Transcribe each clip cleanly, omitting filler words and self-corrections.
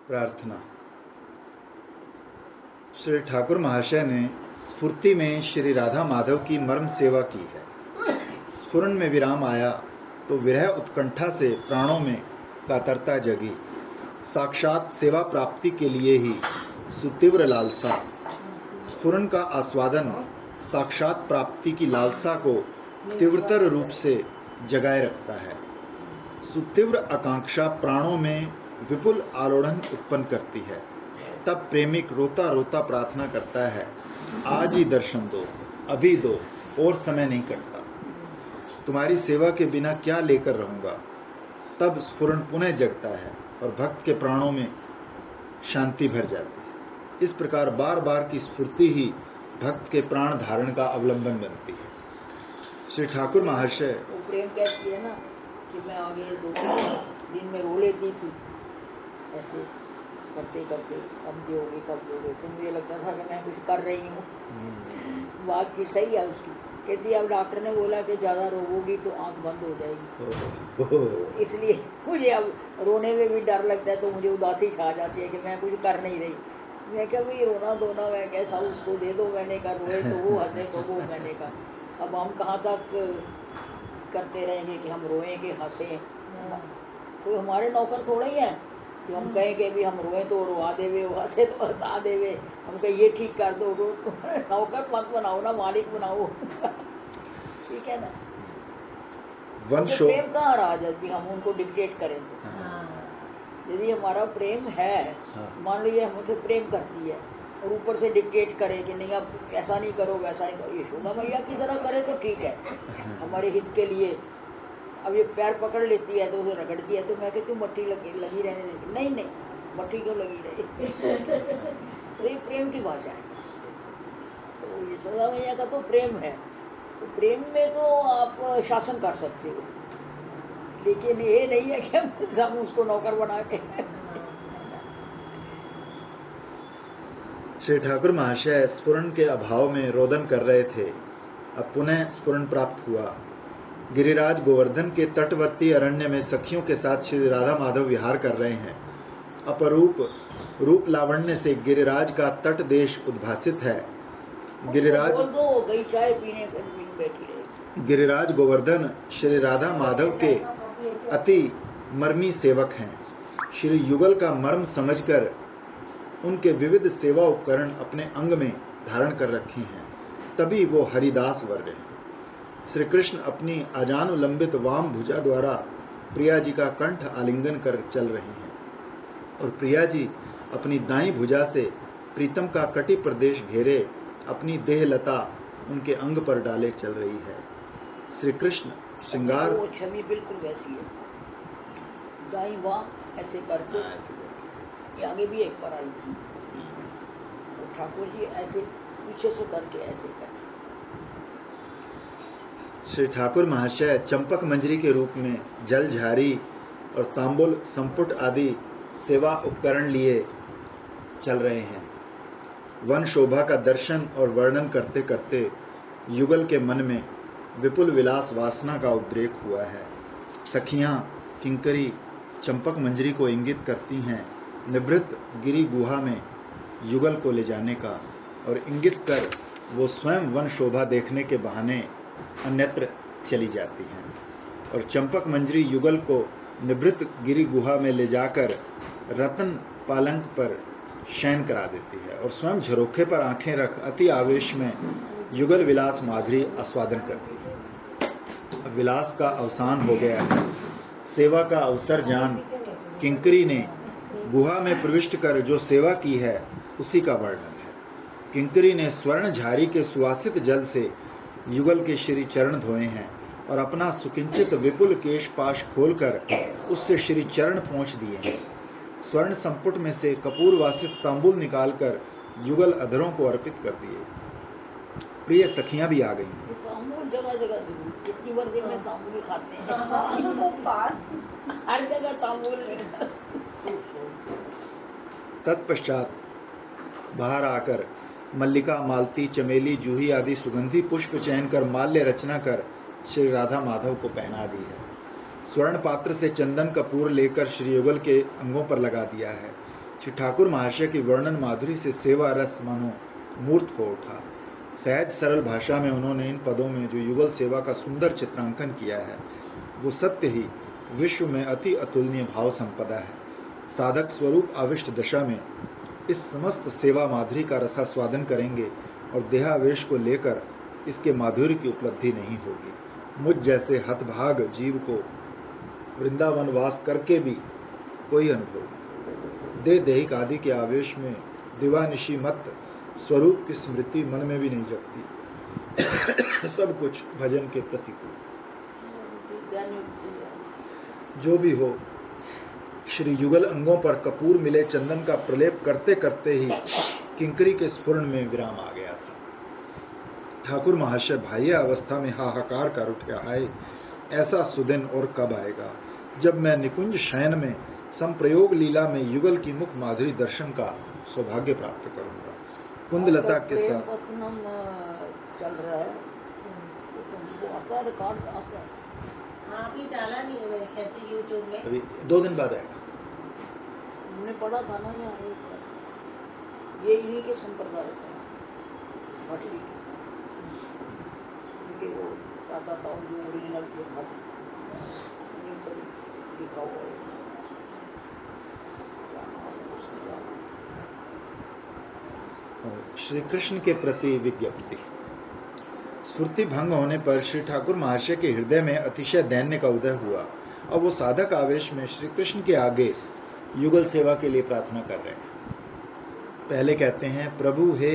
प्रार्थना। श्री ठाकुर महाशय ने स्फूर्ति में श्री राधा माधव की मर्म सेवा की है। स्फुरन में विराम आया तो विरह उत्कंठा से प्राणों में कातरता जगी। साक्षात सेवा प्राप्ति के लिए ही सुतीव्र लालसा। स्फुरन का आस्वादन साक्षात प्राप्ति की लालसा को तीव्रतर रूप से जगाए रखता है। सुतीव्र आकांक्षा प्राणों में विपुल आलोड़न उत्पन्न करती है। तब प्रेमिक रोता रोता प्रार्थना करता है, आज ही दर्शन दो, अभी दो, और समय नहीं कटता। तुम्हारी सेवा के बिना क्या लेकर रहूँगा। तब स्फुरन पुनः जगता है और भक्त के प्राणों में शांति भर जाती है। इस प्रकार बार बार की स्फूर्ति ही भक्त के प्राण धारण का अवलंबन बनती है। श्री ठाकुर महाशय प्रेम कहती है ना कि मैं आगे 2-3 दिन में रो लेती थी ऐसे करते करते, कब दोगे। तो मुझे लगता था कि मैं कुछ कर रही हूँ। बात की सही है उसकी। कहती अब डॉक्टर ने बोला कि ज़्यादा रोगी तो आँख बंद हो जाएगी। तो इसलिए मुझे अब रोने में भी डर लगता है, तो मुझे उदासी छा जाती है कि मैं कुछ कर नहीं रही। मैं क्या भाई रोना धोना मैं कैसा उसको दे दो, मैंने कहा रोए तो वो हंसे तो वो, मैंने कहा अब हम कहाँ तक करते रहेंगे कि हम रोएं कि हंसें। कोई हमारे नौकर थोड़े ही है कि हम कहें कि भी हम रोएं तो रोआ देवे, हंसे तो हंसा देवे, हम कहें ये ठीक कर दो। नौकर मत बनाओ ना, मालिक बनाओ। ठीक है ना। तो प्रेम कहाँ रहा जब भी हम उनको डिक्टेट करें तो। यदि हमारा प्रेम है, मान लीजिए हमसे प्रेम करती है और ऊपर से डिक्टेट करे कि नहीं आप ऐसा नहीं करो वैसा नहीं करो, यशोदा मैया की तरह करे तो ठीक है हमारे हित के लिए। अब ये पैर पकड़ लेती है तो उसे रगड़ती है, तो मैं कहती हूँ मट्टी लगी रहने देती, नहीं मट्टी क्यों लगी रही। तो ये प्रेम की भाषा है। तो यशोदा मैया का तो प्रेम है, तो प्रेम में तो आप शासन कर सकते हो, लेकिन ये नहीं है कि हम उसको नौकर बना के। श्री ठाकुर महाशय स्फुरन के अभाव में रोदन कर रहे थे। अब पुनः स्फुरन प्राप्त हुआ। गिरिराज गोवर्धन के तटवर्ती अरण्य में सखियों के साथ श्री राधा माधव विहार कर रहे हैं। अपरूप रूप लावण्य से गिरिराज का तट देश उद्भासित है। गिरिराज गोवर्धन श्री राधा माधव के अति मर्मी सेवक हैं। श्री युगल का मर्म समझकर उनके विविध सेवा उपकरण अपने अंग में धारण कर रखे हैं, तभी वो हरिदास वर्ग हैं। श्री कृष्ण अपनी अजानुलंबित वाम भुजा द्वारा प्रिया जी का कंठ आलिंगन कर चल रहे हैं और प्रिया जी अपनी दाईं भुजा से प्रीतम का कटी प्रदेश घेरे अपनी देहलता उनके अंग पर डाले चल रही है। श्री कृष्ण श्रृंगार वो छवि बिल्कुल वैसी है, दाईं वाम ऐसे करके आगे भी एक बार आई थी, और ठाकुर जी ऐसे पीछे से करके ऐसे कर। श्री ठाकुर महाशय चंपक मंजरी के रूप में जल झारी और तांबुल संपुट आदि सेवा उपकरण लिए चल रहे हैं। वन शोभा का दर्शन और वर्णन करते करते युगल के मन में विपुल विलास वासना का उद्रेक हुआ है। सखियां किंकरी चंपक मंजरी को इंगित करती हैं निभृत गिरी गुहा में युगल को ले जाने का, और इंगित कर वो स्वयं वन शोभा देखने के बहाने अन्यत्र चली जाती हैं और चंपक मंजरी युगल को निभृत गिरी गुहा में ले जाकर रतन पालंक पर शयन करा देती है और स्वयं झरोखे पर आंखें रख अति आवेश में युगल विलास माधुरी आस्वादन करती है। अब विलास का अवसान हो गया है। सेवा का अवसर जान किंकरी ने गुहा में प्रविष्ट कर जो सेवा की है उसी का वर्णन है। किंकरी ने स्वर्ण झारी के सुवासित जल से युगल के श्री चरण धोए हैं और अपना सुकिंचित विपुल केश पाश खोलकर उससे श्री चरण पोंछ दिए हैं। स्वर्ण संपुट में से कपूर वासित तांबुल निकालकर युगल अधरों को अर्पित कर दिए। प्रिय सखियां भी आ गई हैं। तांबुल जगह जगह कितनी बार दिन में तांबुल खाते हैं, हर जगह तांबुल। तत्पश्चात बाहर आकर मल्लिका मालती चमेली जूही आदि सुगंधी पुष्प चयन कर माल्य रचना कर श्री राधा माधव को पहना दी है। स्वर्ण पात्र से चंदन कपूर लेकर श्री युगल के अंगों पर लगा दिया है। श्री ठाकुर महाशय की वर्णन माधुरी से सेवा रस मानो मूर्त हो उठा। सहज सरल भाषा में उन्होंने इन पदों में जो युगल सेवा का सुंदर चित्रांकन किया है वो सत्य ही विश्व में अति अतुलनीय भाव संपदा है। साधक स्वरूप आविष्ट दशा में इस समस्त सेवा माधुरी का रसास्वादन करेंगे और देहावेश को लेकर इसके माधुर्य की उपलब्धि नहीं होगी। मुझ जैसे हतभाग जीव को वृंदावन वास करके भी कोई अनुभव नहीं। देह देहिक आदि के आवेश में दिवानिशी मत स्वरूप की स्मृति मन में भी नहीं जगती। सब कुछ भजन के प्रतिकूल। जो भी हो, श्री युगल अंगों पर कपूर मिले चंदन का प्रलेप करते करते ही किंकरी के स्फुरण में विराम आ गया था। ठाकुर महाशय बाह्य अवस्था में हाहाकार कर उठे, हाय ऐसा सुदिन और कब आएगा जब मैं निकुंज शयन में संप्रयोग लीला में युगल की मुख माधुरी दर्शन का सौभाग्य प्राप्त करूंगा। कुंदलता के साथ चल रहा है, वो आपका रिकॉर्ड आपका अभी डाला नहीं है मैंने, कैसे यूट्यूब में अभी 2 दिन बाद आएगा। हमने पढ़ा था ना ये इन्हीं के संप्रदाय का भटली के वो आता था जो ओरिजिनल थे भट लिखा हुआ है। श्री कृष्ण के प्रति विज्ञप्ति। स्फूर्ति भंग होने पर श्री ठाकुर महाशय के हृदय में अतिशय दैन्य का उदय हुआ और वो साधक आवेश में श्री कृष्ण के आगे युगल सेवा के लिए प्रार्थना कर रहे हैं। पहले कहते हैं, प्रभु हे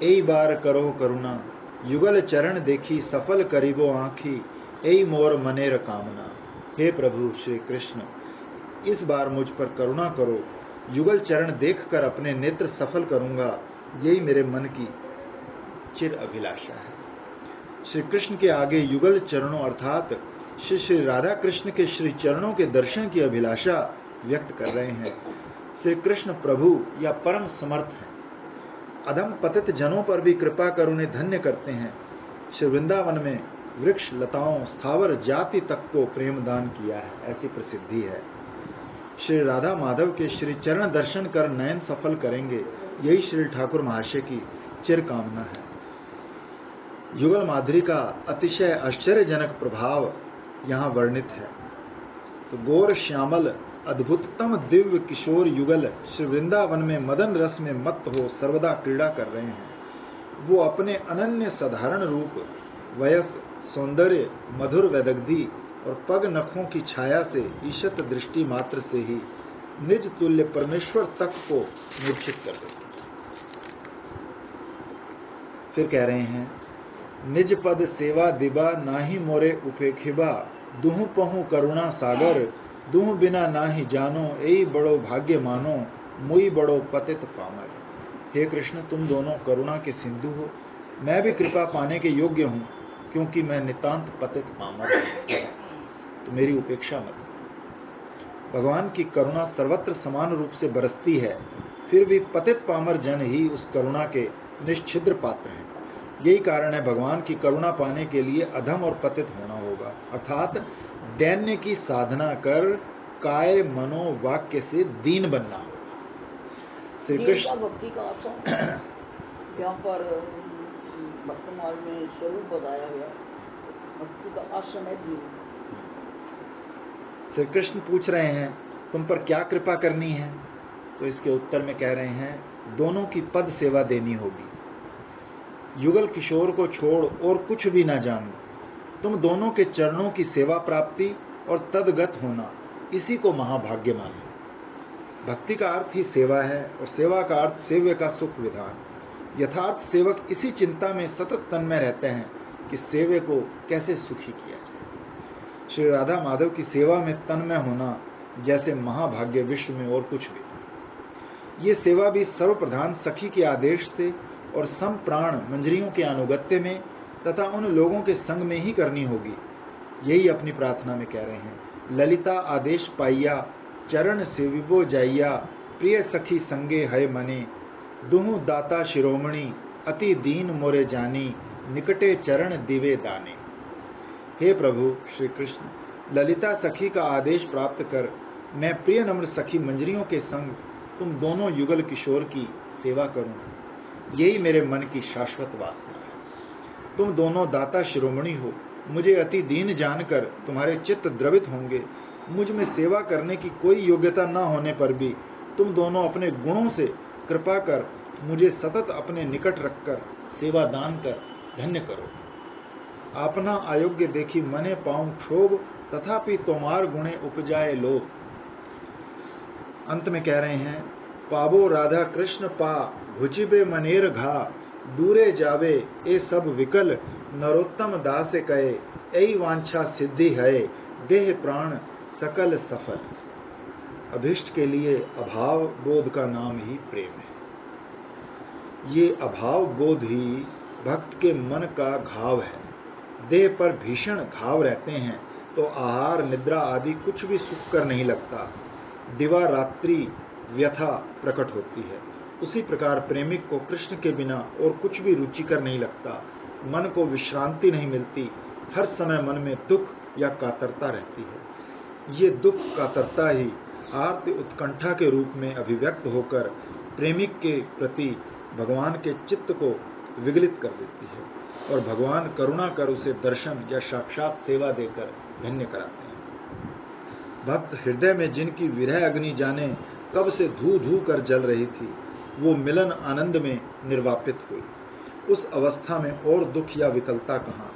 एई बार करो करुणा, युगल चरण देखी सफल करीबो आँखी, एई मोर मनेर कामना। हे प्रभु श्री कृष्ण, इस बार मुझ पर करुणा करो, युगल चरण देखकर अपने नेत्र सफल करूंगा, यही मेरे मन की चिर अभिलाषा है। श्री कृष्ण के आगे युगल चरणों अर्थात श्री राधा कृष्ण के श्री चरणों के दर्शन की अभिलाषा व्यक्त कर रहे हैं। श्री कृष्ण प्रभु या परम समर्थ हैं, अधम पतित जनों पर भी कृपा कर उन्हें धन्य करते हैं। श्री वृंदावन में वृक्ष लताओं स्थावर जाति तक को प्रेम दान किया है, ऐसी प्रसिद्धि है। श्री राधा माधव के श्री चरण दर्शन कर नयन सफल करेंगे, यही श्री ठाकुर महाशय की चिर कामना है। युगल माधुरी का अतिशय आश्चर्यजनक प्रभाव यहाँ वर्णित है। तो गौर श्यामल अद्भुततम दिव्य किशोर युगल श्री वृंदावन में मदन रस में मत हो सर्वदा क्रीड़ा कर रहे हैं। वो अपने अनन्य साधारण रूप, वयस, सौंदर्य, मधुर वैदग्धी और पग नखों की छाया से ईशत दृष्टि मात्र से ही निज तुल्य परमेश्वर तक को मूर्छित कर देते हैं। फिर कह रहे हैं, निज पद सेवा दिबा नाही मोरे उपेखिबा, दुहु पहु करुणा सागर, दुहु बिना नाही जानो, एई बड़ो भाग्य मानो, मुई बड़ो पतित पामर। हे कृष्ण, तुम दोनों करुणा के सिंधु हो, मैं भी कृपा पाने के योग्य हूँ, क्योंकि मैं नितांत पतित पामर हूँ, तो मेरी उपेक्षा मत करो। भगवान की करुणा सर्वत्र समान रूप से बरसती है, फिर भी पतित पामर जन ही उस करुणा के निश्छिद्र पात्र हैं। यही कारण है भगवान की करुणा पाने के लिए अधम और पतित होना होगा, अर्थात दैन्य की साधना कर काय मनो वाक्य से दीन बनना होगा। श्री कृष्ण भक्ति का आसन यहाँ पर भक्तमाल में स्वरूप बताया गया, भक्ति का आसन है दीन। श्री कृष्ण पूछ रहे हैं, तुम पर क्या कृपा करनी है? तो इसके उत्तर में कह रहे हैं, दोनों की पद सेवा देनी होगी। युगल किशोर को छोड़ और कुछ भी ना जानूं, तुम दोनों के चरणों की सेवा प्राप्ति और तदगत होना, इसी को महाभाग्य मानो। भक्ति का अर्थ ही सेवा है और सेवा का अर्थ सेव्य का सुख विधान। यथार्थ सेवक इसी चिंता में सतत तन्मय रहते हैं कि सेव्य को कैसे सुखी किया जाए। श्री राधा माधव की सेवा में तन्मय होना जैसे महाभाग्य विश्व में और कुछ भी नहीं। ये सेवा भी सर्वप्रधान सखी के आदेश से और संप्राण मंजरियों के अनुगत्य में तथा उन लोगों के संग में ही करनी होगी। यही अपनी प्रार्थना में कह रहे हैं, ललिता आदेश पाइया, चरण सेविबो जाइया, प्रिय सखी संगे है मने, दुहु दाता शिरोमणि, अति दीन मोरे जानी, निकटे चरण दिवे दाने। हे प्रभु श्री कृष्ण, ललिता सखी का आदेश प्राप्त कर मैं प्रिय नम्र सखी मंजरियों के संग तुम दोनों युगल किशोर की सेवा करूं, यही मेरे मन की शाश्वत वासना है। तुम दोनों दाता शिरोमणि हो, मुझे अति दीन जानकर तुम्हारे चित्त द्रवित होंगे। मुझ में सेवा करने की कोई योग्यता न होने पर भी तुम दोनों अपने गुणों से कृपा कर मुझे सतत अपने निकट रखकर सेवा दान कर धन्य करो। आपना अयोग्य देखी मने पाऊं क्षोभ, तथापि तोमार गुणे उपजाए लोभ। अंत में कह रहे हैं, पाबो राधा कृष्ण पा, घुचिबे मनेर घा, दूरे जावे ए सब विकल, नरोत्तम दास कहे, ऐ वांछा सिद्धि है, देह प्राण सकल सफल। अभिष्ट के लिए अभाव बोध का नाम ही प्रेम है। ये अभाव बोध ही भक्त के मन का घाव है। देह पर भीषण घाव रहते हैं तो आहार निद्रा आदि कुछ भी सुख कर नहीं लगता, दिवा रात्रि व्यथा प्रकट होती है। उसी प्रकार प्रेमिक को कृष्ण के बिना और कुछ भी रुचिकर नहीं लगता, मन को विश्रांति नहीं मिलती, हर समय मन में दुख या कातरता रहती है। ये दुख कातरता ही आर्त उत्कंठा के रूप में अभिव्यक्त होकर प्रेमिक के प्रति भगवान के चित्त को विगलित कर देती है और भगवान करुणा कर उसे दर्शन या साक्षात सेवा देकर धन्य कराते हैं। भक्त हृदय में जिनकी विरह अग्नि जाने कब से धू धू कर जल रही थी, वो मिलन आनंद में निर्वापित हुई। उस अवस्था में और दुख या विकलता कहाँ।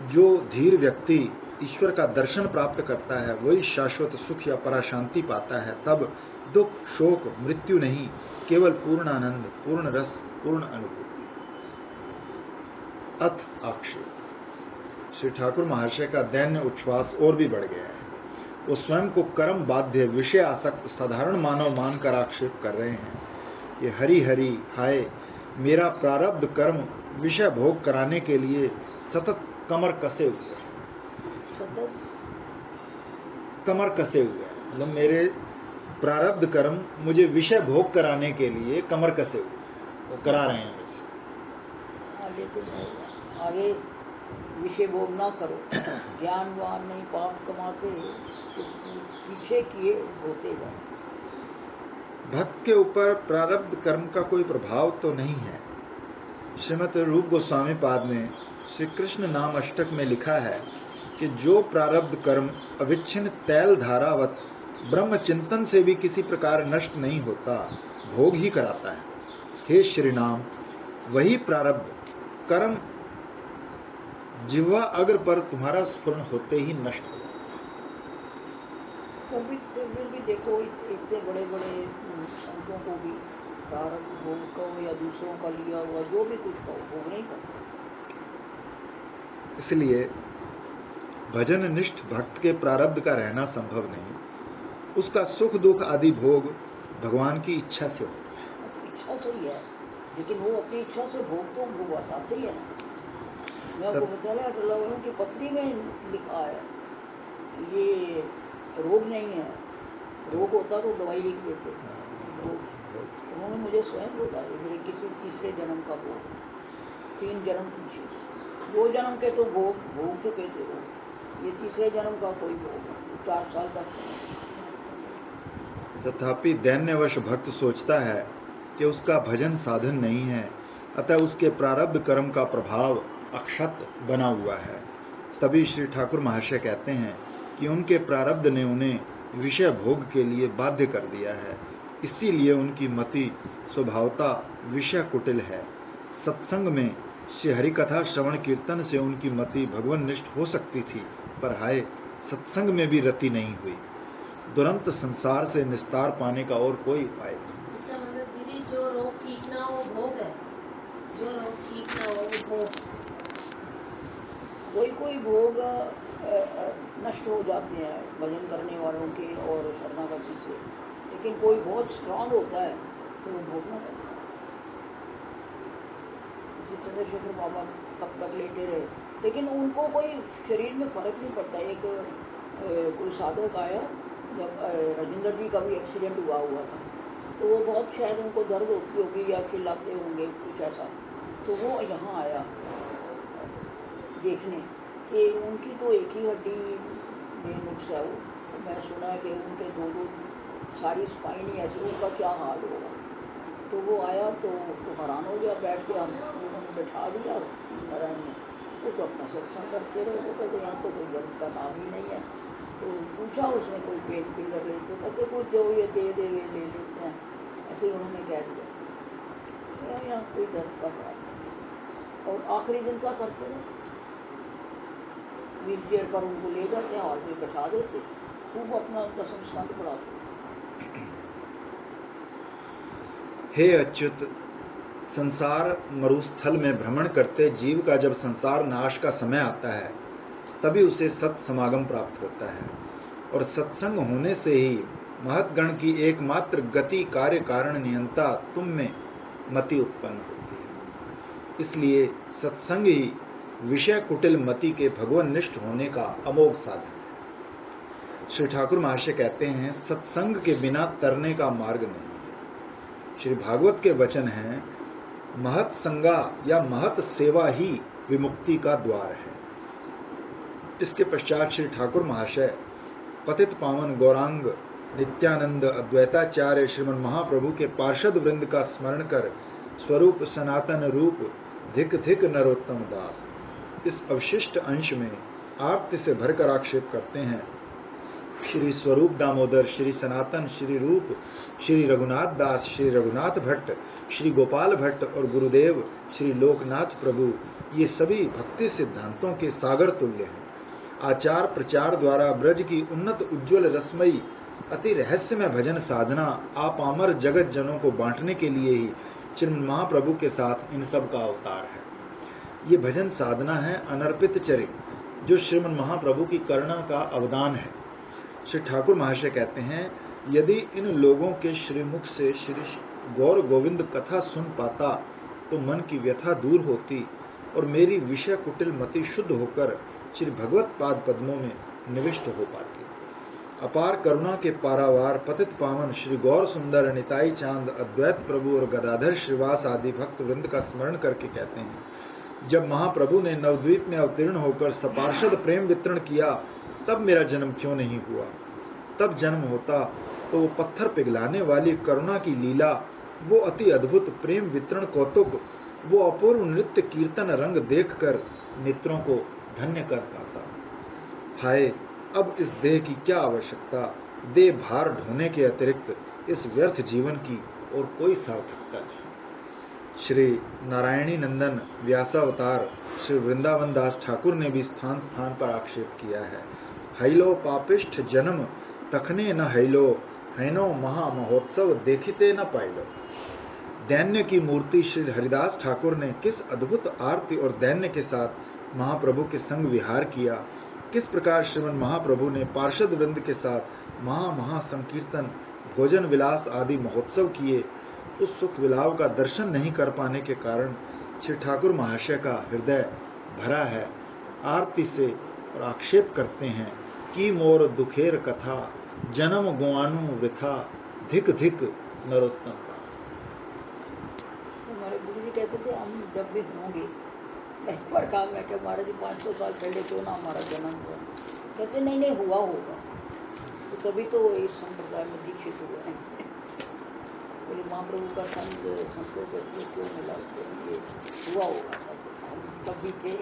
जो धीर व्यक्ति ईश्वर का दर्शन प्राप्त करता है वही शाश्वत सुख या पराशांति पाता है। तब दुख शोक मृत्यु नहीं, केवल पूर्ण आनंद, पूर्ण रस, पूर्ण अनुभूति। अथ आक्षेप। श्री ठाकुर महाशय का दैन्य उच्छ्वास और भी बढ़ गया है। वो स्वयं को कर्म बाध्य विषय आसक्त साधारण मानव मानकर आक्षेप कर रहे हैं कि हरि हरि हाय, मेरा प्रारब्ध कर्म विषय भोग कराने के लिए सतत कमर कसे हुए है। सतत कमर कसे हुए है मतलब मेरे प्रारब्ध कर्म मुझे विषय भोग कराने के लिए कमर कसे हुए हैं, वो करा रहे हैं मुझसे। लेकिन आगे विषय भोग ना करो, ज्ञानवान नहीं पाप कमाते, तो पीछे किए धोते जाए। भक्त के ऊपर प्रारब्ध कर्म का कोई प्रभाव तो नहीं है। श्रीमद रूप गोस्वामी पाद ने श्री कृष्ण नाम अष्टक में लिखा है कि जो प्रारब्ध कर्म अविच्छिन्न तैल धारावत ब्रह्म चिंतन से भी किसी प्रकार नष्ट नहीं होता, भोग ही कराता है। हे श्री नाम, वही प्रारब्ध कर्म जिह्वा अग्र पर तुम्हारा स्फुरण होते ही नष्ट हो जाता है। फिर भी देखो, इतने बड़े बड़े संतों को भी प्रारब्ध भोग कहो या दूसरों का लिया हुआ जो भी कुछ कहो, भोगना ही पड़ता है। इसलिए भजन निष्ठ भक्त के प्रारब्ध का रहना संभव नहीं, उसका सुख दुख आदि भोग भगवान की इच्छा से होता है। तो इच्छा से ही है, लेकिन वो अपनी इच्छा से भोग तो भोग चाहते ही है ना। मैं आपको बताया अटल की पत्री में लिखा है कि ये रोग नहीं है, रोग होता तो दवाई लिख देते। उन्होंने मुझे स्वयं बताया मेरे किसी तीसरे जन्म का भोग, 3 जन्म पीछे, 2 जन्म के तो भोग चुके थे वो, ये तीसरे जन्म का कोई भोग है, 4 साल तक। तथापि दैन्यवश भक्त सोचता है कि उसका भजन साधन नहीं है, अतः उसके प्रारब्ध कर्म का प्रभाव अक्षत बना हुआ है। तभी श्री ठाकुर महाशय कहते हैं कि उनके प्रारब्ध ने उन्हें विषय भोग के लिए बाध्य कर दिया है, इसीलिए उनकी मति स्वभावता विषय कुटिल है। सत्संग में श्री हरि कथा श्रवण कीर्तन से उनकी मति भगवान निष्ठ हो सकती थी, पर हाय, सत्संग में भी रति नहीं हुई। दुरंत संसार से निस्तार पाने का और कोई उपाय नहीं। इसका मतलब दीदी, जो रोग खींचना वो भोग है, जो रोग खींचना वो भोग। कोई भोग नष्ट हो जाते हैं भजन करने वालों के और शरणागति से, लेकिन कोई बहुत स्ट्रांग होता है तो वो भोगना पड़ता है। जैसे चंद्रशेखर बाबा कब तक लेटे रहे, लेकिन उनको कोई शरीर में फर्क नहीं पड़ता। एक कोई साधक आया, जब राजेंद्र जी का भी एक्सीडेंट हुआ था, तो वो बहुत शायद उनको दर्द होती होगी या चिल्लाते होंगे कुछ ऐसा, तो वो यहाँ आया देखने कि उनकी तो एक ही हड्डी में नुक्स है। वो मैं सुना है कि उनके 2-2 सारी स्पाइन ही ऐसे, उनका क्या हाल होगा। तो वो आया तो हैरान हो गया, बैठ के हम उन्होंने बैठा दिया नारायण ने। वो तो अपना सत्संग करते रहे। वो कहते यहाँ तो कोई दर्द का नाम ही नहीं है। तो पूछा उसने कोई पेन किलर ले, तो कहते कुछ जो ये दे दे वे ले लेते हैं, ऐसे ही उन्होंने कह दिया। यहाँ कोई दर्द का बात नहीं। और आखिरी दिन तक करते रहे, व्हील चेयर पर उनको ले जाते, हॉल में बैठा देते, खूब अपना दसम स्कंद पढ़ाते। हे अच्युत, संसार मरुस्थल में भ्रमण करते जीव का जब संसार नाश का समय आता है तभी उसे सत समागम प्राप्त होता है, और सत्संग होने से ही महतगण की एकमात्र गति कार्य कारण नियंता तुम में मति उत्पन्न होती है। इसलिए सत्संग ही विषय कुटिल मति के भगवाननिष्ठ होने का अमोघ साधन है। श्री ठाकुर महाशय कहते हैं, सत्संग के बिना तरने का मार्ग नहीं है। श्री भागवत के वचन हैं, महत संगा या महत सेवा ही विमुक्ति का द्वार है। इसके पश्चात श्री ठाकुर महाशय पतित पावन गौरांग नित्यानंद अद्वैताचार्य श्रीमन महाप्रभु के पार्षद वृंद का स्मरण कर स्वरूप सनातन रूप धिक धिक नरोत्तम दास, इस अवशिष्ट अंश में आर्ति से भरकर आक्षेप करते हैं। श्री स्वरूप दामोदर, श्री सनातन, श्री रूप, श्री रघुनाथ दास, श्री रघुनाथ भट्ट, श्री गोपाल भट्ट और गुरुदेव श्री लोकनाथ प्रभु, ये सभी भक्ति सिद्धांतों के सागर तुल्य हैं। आचार प्रचार द्वारा ब्रज की उन्नत उज्ज्वल रसमयी अति रहस्यमय भजन साधना आपामर जगत जनों को बांटने के लिए ही श्रीमन महाप्रभु के साथ इन सब का अवतार है। ये भजन साधना है अनर्पित चरित, जो श्रीमन महाप्रभु की करुणा का अवदान है। श्री ठाकुर महाशय कहते हैं, यदि इन लोगों के श्रीमुख से श्री गौर गोविंद कथा सुन पाता तो मन की व्यथा दूर होती और मेरी विषय कुटिल मति शुद्ध होकर श्री भगवत पाद पद्मों में निविष्ट हो पाती। अपार करुणा के पारावार पतित पावन श्री गौर सुंदर, निताई चांद, अद्वैत प्रभु और गदाधर श्रीवास आदि भक्त वृंद का स्मरण करके कहते हैं, जब महाप्रभु ने नवद्वीप में अवतीर्ण होकर सपार्षद प्रेम वितरण किया तब मेरा जन्म क्यों नहीं हुआ। तब जन्म होता तो वो पत्थर पिघलाने वाली करुणा की लीला, वो अति अद्भुत प्रेम वितरण कौतुक, वो अपूर्व नृत्य कीर्तन रंग देखकर नेत्रों को धन्य कर पाता। हाय, अब इस देह की क्या आवश्यकता, देह भार ढोने के अतिरिक्त इस व्यर्थ जीवन की और कोई सार्थकता नहीं। श्री नारायणी नंदन व्यासावतार श्री वृंदावन दास ठाकुर ने भी स्थान स्थान पर आक्षेप किया है। हैलो पापिष्ठ जन्म तखने न हैलो, हैनो महा महोत्सव देखिते न पाइलो। दैन्य की मूर्ति श्री हरिदास ठाकुर ने किस अद्भुत आरती और दैन्य के साथ महाप्रभु के संग विहार किया। किस प्रकार श्रीमन महाप्रभु ने पार्षद वृंद के साथ महा संकीर्तन, भोजन विलास आदि महोत्सव किए। उस सुख विलाव का दर्शन नहीं कर पाने के कारण श्री ठाकुर महाशय का हृदय भरा है आरती से और आक्षेप करते हैं कि मोर दुखेर कथा, जन्म गुआनु वृथा, धिक धिक नरोत्तम दास। हमारे गुरु जी कहते थे, हम जब भी होंगे, एक बार कहा मैं क्या महाराज जी 500 साल पहले क्यों ना हमारा जन्म हुआ। कहते नहीं हुआ होगा, तो तभी तो इस संप्रदाय में दीक्षित हुए हैं। बोले महाप्रभु का संग संतों के थ्रू क्यों मिला, तो ये हुआ होगा, हम तभी थे।